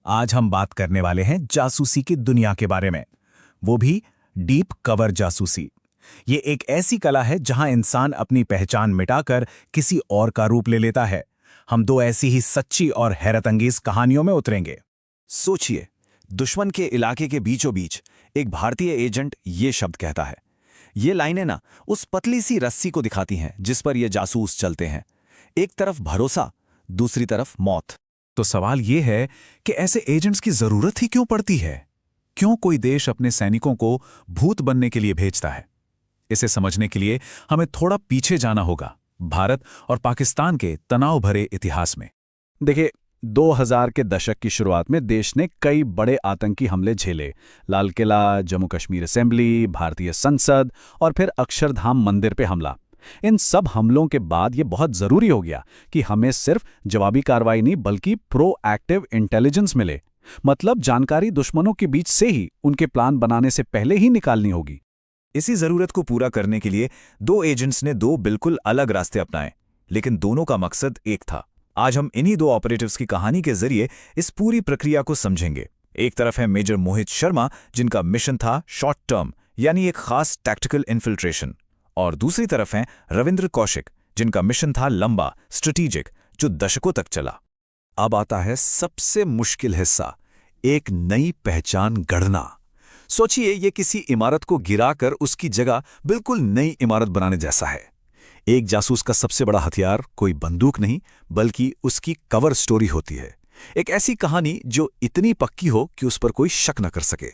आज हम बात करने वाले हैं जासूसी की दुनिया के बारे में, वो भी डीप कवर जासूसी। ये एक ऐसी कला है जहां इंसान अपनी पहचान मिटाकर किसी और का रूप ले लेता है। हम दो ऐसी ही सच्ची और हैरतअंगेज कहानियों में उतरेंगे। सोचिए, दुश्मन के इलाके के बीचों बीच एक भारतीय एजेंट ये शब्द कहता है। ये लाइनें ना उस पतली सी रस्सी को दिखाती हैं जिस पर ये जासूस चलते हैं। एक तरफ भरोसा, दूसरी तरफ मौत। तो सवाल ये है कि ऐसे एजेंट्स की जरूरत ही क्यों पड़ती है? क्यों कोई देश अपने सैनिकों को भूत बनने के लिए भेजता है? इसे समझने के लिए हमें थोड़ा पीछे जाना होगा, भारत और पाकिस्तान के तनाव भरे इतिहास में। देखिए, 2000 के दशक की शुरुआत में देश ने कई बड़े आतंकी हमले झेले। लाल किला, जम्मू कश्मीर असेंबली, भारतीय संसद और फिर अक्षरधाम मंदिर पे हमला। इन सब हमलों के बाद ये बहुत ज़रूरी हो गया कि हमें सिर्फ जवाबी कार्रवाई नहीं बल्कि प्रोएक्टिव इंटेलिजेंस मिले। मतलब जानकारी दुश्मनों के बीच से ही उनके प्लान बनाने से पहले ही निकालनी होगी। इसी जरूरत को पूरा करने के लिए दो एजेंट्स ने दो बिल्कुल अलग रास्ते अपनाए, लेकिन दोनों का मकसद एक था। आज हम इन्हीं दो ऑपरेटिव्स की कहानी के जरिए इस पूरी प्रक्रिया को समझेंगे। एक तरफ है मेजर मोहित शर्मा, जिनका मिशन था शॉर्ट टर्म यानी एक खास टैक्टिकल इन्फिल्ट्रेशन, और दूसरी तरफ हैं रविंद्र कौशिक, जिनका मिशन था लंबा, स्ट्रेटेजिक, जो दशकों तक चला। अब आता है सबसे मुश्किल हिस्सा, एक नई पहचान गढ़ना। सोचिए, ये किसी इमारत को गिराकर उसकी जगह बिल्कुल नई इमारत बनाने जैसा है। एक जासूस का सबसे बड़ा हथियार कोई बंदूक नहीं बल्कि उसकी कवर स्टोरी होती है। एक ऐसी कहानी जो इतनी पक्की हो कि उस पर कोई शक न कर सके।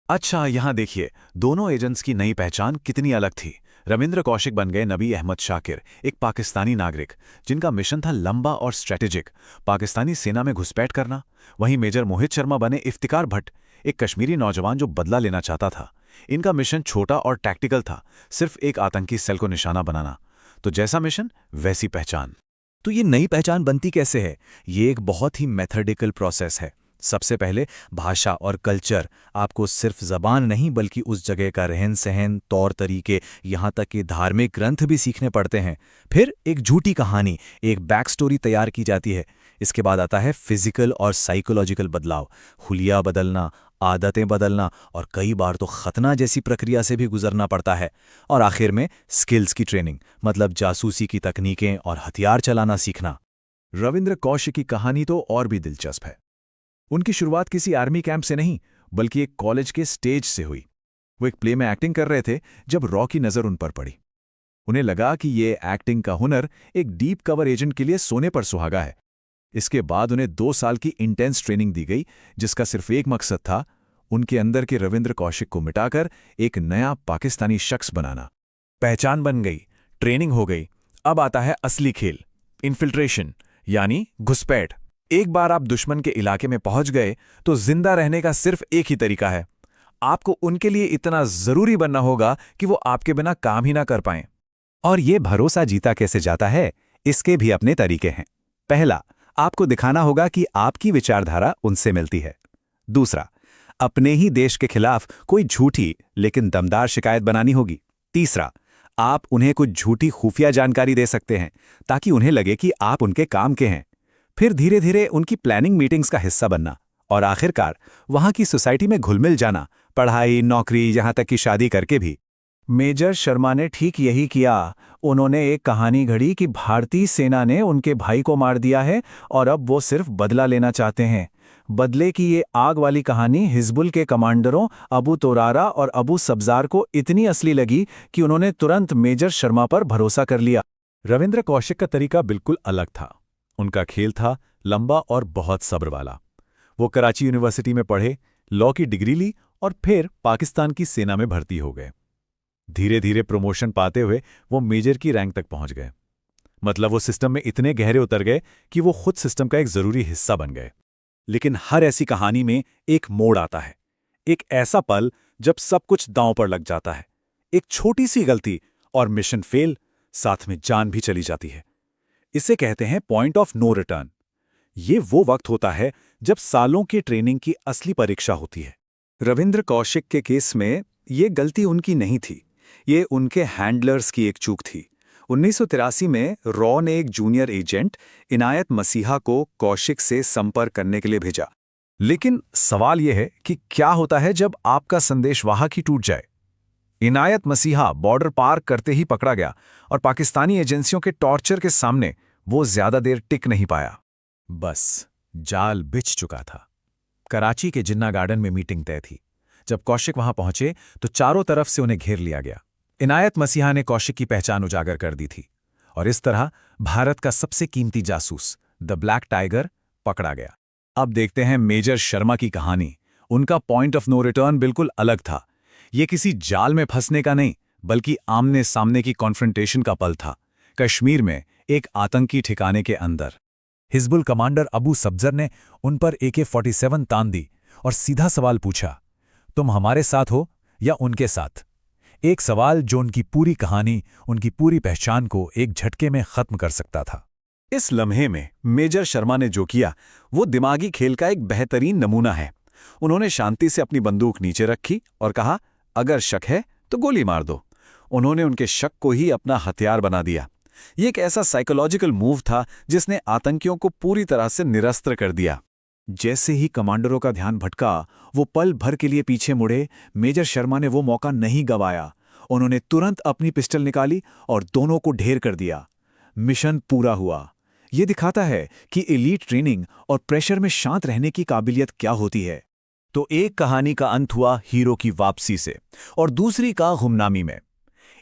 अच्छा, यहां देखिए, दोनों एजेंट्स की नई पहचान कितनी अलग थी। रविंद्र कौशिक बन गए नबी अहमद शाकिर, एक पाकिस्तानी नागरिक जिनका मिशन था लंबा और स्ट्रेटेजिक, पाकिस्तानी सेना में घुसपैठ करना। वहीं मेजर मोहित शर्मा बने इफ्तिकार भट्ट, एक कश्मीरी नौजवान जो बदला लेना चाहता था। इनका मिशन छोटा और टैक्टिकल था, सिर्फ एक आतंकी सेल को निशाना बनाना। तो जैसा मिशन वैसी पहचान। तो ये नई पहचान बनती कैसे है? ये एक बहुत ही मेथडिकल प्रोसेस है। सबसे पहले भाषा और कल्चर। आपको सिर्फ जबान नहीं बल्कि उस जगह का रहन सहन, तौर तरीके, यहाँ तक कि धार्मिक ग्रंथ भी सीखने पड़ते हैं। फिर एक झूठी कहानी, एक बैक स्टोरी तैयार की जाती है। इसके बाद आता है फिजिकल और साइकोलॉजिकल बदलाव, हुलिया बदलना, आदतें बदलना और कई बार तो खतना जैसी प्रक्रिया से भी गुजरना पड़ता है। और आखिर में स्किल्स की ट्रेनिंग, मतलब जासूसी की तकनीकें और हथियार चलाना सीखना। रविंद्र कौशिक की कहानी तो और भी दिलचस्प है। उनकी शुरुआत किसी आर्मी कैंप से नहीं बल्कि एक कॉलेज के स्टेज से हुई। वो एक प्ले में एक्टिंग कर रहे थे जब रॉ की नज़र उन पर पड़ी। उन्हें लगा कि ये एक्टिंग का हुनर एक डीप कवर एजेंट के लिए सोने पर सुहागा है। इसके बाद उन्हें 2 साल की इंटेंस ट्रेनिंग दी गई, जिसका सिर्फ एक मकसद था, उनके अंदर के रविंद्र कौशिक को मिटाकर एक नया पाकिस्तानी शख्स बनाना। पहचान बन गई, ट्रेनिंग हो गई। अब आता है असली खेल, इन्फिल्ट्रेशन यानी घुसपैठ। एक बार आप दुश्मन के इलाके में पहुंच गए तो जिंदा रहने का सिर्फ एक ही तरीका है। आपको उनके लिए इतना जरूरी बनना होगा कि वो आपके बिना काम ही ना कर पाएं। और ये भरोसा जीता कैसे जाता है, इसके भी अपने तरीके हैं। पहला, आपको दिखाना होगा कि आपकी विचारधारा उनसे मिलती है। दूसरा, अपने ही देश के खिलाफ कोई झूठी लेकिन दमदार शिकायत बनानी होगी। तीसरा, आप उन्हें कुछ झूठी खुफिया जानकारी दे सकते हैं ताकि उन्हें लगे कि आप उनके काम के हैं। फिर धीरे धीरे उनकी प्लानिंग मीटिंग्स का हिस्सा बनना और आखिरकार वहां की सोसाइटी में घुल मिल जाना, पढ़ाई, नौकरी, यहां तक कि शादी करके भी। मेजर शर्मा ने ठीक यही किया। उन्होंने एक कहानी घड़ी कि भारतीय सेना ने उनके भाई को मार दिया है और अब वो सिर्फ बदला लेना चाहते हैं। बदले की ये आग वाली कहानी हिजबुल के कमांडरों अबू तोरारा और अबू सब्जार को इतनी असली लगी कि उन्होंने तुरंत मेजर शर्मा पर भरोसा कर लिया। रविंद्र कौशिक का तरीका बिल्कुल अलग था। उनका खेल था लंबा और बहुत सब्र वाला। वो कराची यूनिवर्सिटी में पढ़े, लॉ की डिग्री ली और फिर पाकिस्तान की सेना में भर्ती हो गए। धीरे धीरे प्रमोशन पाते हुए वो मेजर की रैंक तक पहुंच गए। मतलब वो सिस्टम में इतने गहरे उतर गए कि वो खुद सिस्टम का एक जरूरी हिस्सा बन गए। लेकिन हर ऐसी कहानी में एक मोड़ आता है, एक ऐसा पल जब सब कुछ दांव पर लग जाता है। एक छोटी सी गलती और मिशन फेल, साथ में जान भी चली जाती है। इसे कहते हैं पॉइंट ऑफ नो रिटर्न। ये वो वक्त होता है जब सालों की ट्रेनिंग की असली परीक्षा होती है। रविंद्र कौशिक के केस में ये गलती उनकी नहीं थी, ये उनके हैंडलर्स की एक चूक थी। 1983 में रॉ ने एक जूनियर एजेंट इनायत मसीहा को कौशिक से संपर्क करने के लिए भेजा। लेकिन सवाल यह है कि क्या होता है जब आपका संदेशवाहक ही टूट जाए? इनायत मसीहा बॉर्डर पार करते ही पकड़ा गया और पाकिस्तानी एजेंसियों के टॉर्चर के सामने वो ज्यादा देर टिक नहीं पाया। बस जाल बिछ चुका था। कराची के जिन्ना गार्डन में मीटिंग तय थी। जब कौशिक वहां पहुंचे तो चारों तरफ से उन्हें घेर लिया गया। इनायत मसीहा ने कौशिक की पहचान उजागर कर दी थी और इस तरह भारत का सबसे कीमती जासूस द ब्लैक टाइगर पकड़ा गया। अब देखते हैं मेजर शर्मा की कहानी। उनका पॉइंट ऑफ नो रिटर्न बिल्कुल अलग था। ये किसी जाल में फंसने का नहीं, बल्कि आमने सामने की कॉन्फ्रंटेशन का पल था, कश्मीर में एक आतंकी ठिकाने के अंदर। हिजबुल कमांडर अबू सब्जर ने उन पर AK-47 तान दी और सीधा सवाल पूछा, तुम हमारे साथ हो या उनके साथ? एक सवाल जो उनकी पूरी कहानी, उनकी पूरी पहचान को एक झटके में खत्म कर सकता था। इस लम्हे में मेजर शर्मा ने जो किया वो दिमागी खेल का एक बेहतरीन नमूना है। उन्होंने शांति से अपनी बंदूक नीचे रखी और कहा, अगर शक है तो गोली मार दो। उन्होंने उनके शक को ही अपना हथियार बना दिया। ये एक ऐसा साइकोलॉजिकल मूव था जिसने आतंकियों को पूरी तरह से निरस्त्र कर दिया। जैसे ही कमांडरों का ध्यान भटका, वो पल भर के लिए पीछे मुड़े। मेजर शर्मा ने वो मौका नहीं गंवाया। उन्होंने तुरंत अपनी पिस्टल निकाली और दोनों को ढेर कर दिया। मिशन पूरा हुआ। ये दिखाता है कि एलीट ट्रेनिंग और प्रेशर में शांत रहने की काबिलियत क्या होती है। तो एक कहानी का अंत हुआ हीरो की वापसी से और दूसरी का गुमनामी में।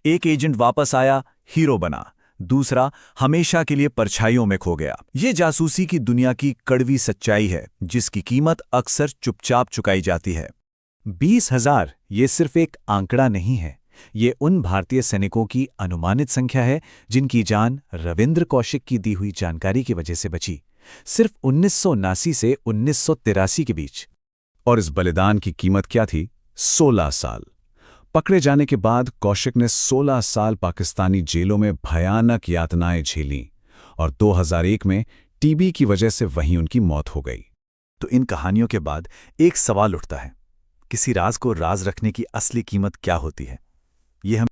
एक एजेंट वापस आया, हीरो बना, दूसरा हमेशा के लिए परछाइयों में खो गया। ये जासूसी की दुनिया की कड़वी सच्चाई है जिसकी कीमत अक्सर चुपचाप चुकाई जाती है। 20,000 ये सिर्फ एक आंकड़ा नहीं है, ये उन भारतीय सैनिकों की अनुमानित संख्या है जिनकी जान रविंद्र कौशिक की दी हुई जानकारी की वजह से बची, सिर्फ 1979 से 1983 के बीच। और इस बलिदान की कीमत क्या थी? 16 साल। पकड़े जाने के बाद कौशिक ने 16 साल पाकिस्तानी जेलों में भयानक यातनाएं झेलीं और 2001 में टीबी की वजह से वहीं उनकी मौत हो गई। तो इन कहानियों के बाद एक सवाल उठता है, किसी राज को राज रखने की असली कीमत क्या होती है? ये हम